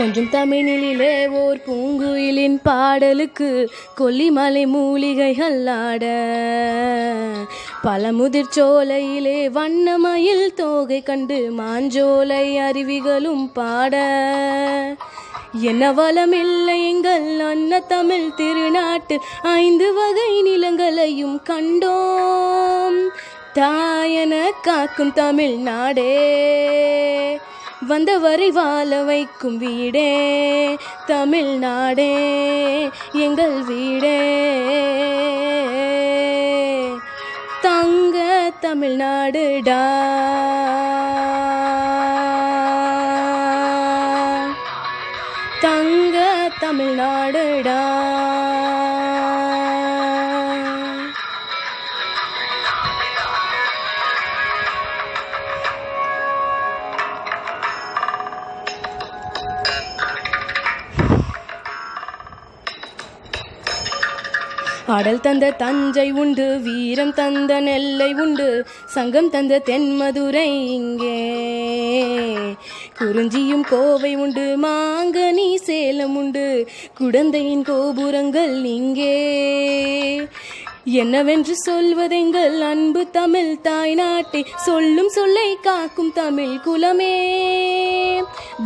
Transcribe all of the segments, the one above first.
கொஞ்சம் தமிழிலே ஓர் பூங்குயிலின் பாடலுக்கு கொல்லிமலை மூலிகைகள் ஆட, பழமுதிர் சோலையிலே வண்ணமயில் தோகை கண்டு மாஞ்சோலை அருவிகளும் பாட, என்ன வளமில்லை எங்கள் அன்ன தமிழ் திருநாட்டு 5 வகை நிலங்களையும் கண்டோம். தாயன காக்கும் தமிழ்நாடே, வந்தவரை வாழ வைக்கும் வீடே, தமிழ்நாடே எங்கள் வீடே, தங்க தமிழ்நாடுடா. தங்க தமிழ்நாடுடா. ஆடல் தந்த தஞ்சை உண்டு, வீரம் தந்த நெல்லை உண்டு, சங்கம் தந்த தென்மதுரை இங்கே, குறிஞ்சியும் கோவை உண்டு, மாங்கனி சேலம் உண்டு, குடந்தையின் கோபுரங்கள் இங்கே. என்னவென்று சொல்வதெங்கள் அன்பு தமிழ் தாய் நாட்டை, சொல்லும் சொல்லை காக்கும் தமிழ் குலமே,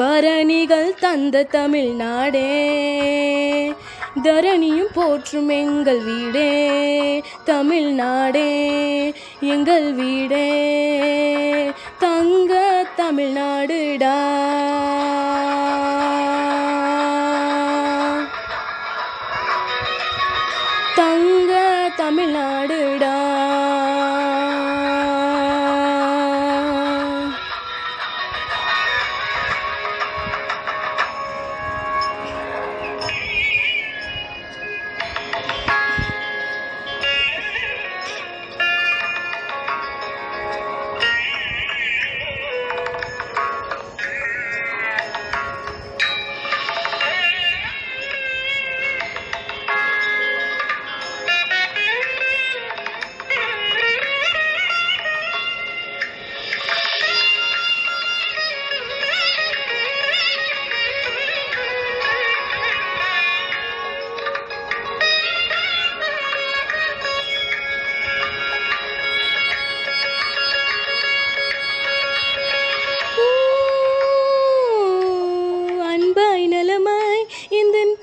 பரணிகள் தந்த தமிழ்நாடே, தரணியும் போற்றும் எங்கள் வீடே, தமிழ்நாடே எங்கள் வீடே, தங்க தமிழ்நாடுடா. தங்க தமிழ்நாடுடா.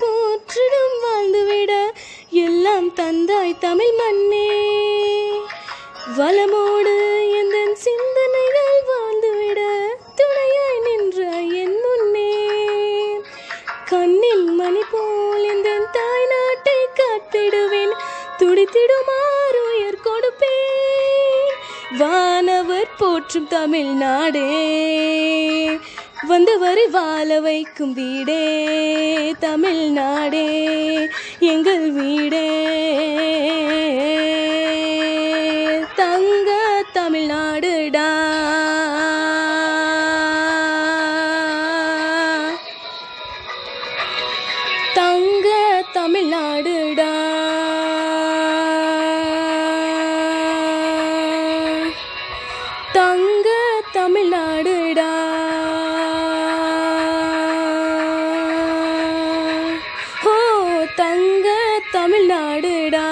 போற்றிடும் வாழ்ந்துவிட எல்லாம் தந்தாய் தமிழ் மண்ணே, வளமோடு எந்த சிந்தனைகள் வாழ்ந்துவிட துணையாய் நின்ற என் முன்னே, கண்ணில் மணி போல் எந்த தாய் நாட்டை காத்திடுவேன், துடித்திடுமாறு உயர் கொடுப்பேன், வானவர் போற்றும் தமிழ்நாடே, வந்தவரை வாழ வைக்கும் வீடே, தமிழ்நாடே எங்கள் வீடே, தங்க தமிழ்நாடுடா. தங்க தமிழ்நாடுடா. தங்க தமிழ்நாடுடா. தங்க தமிழ்நாடுடா.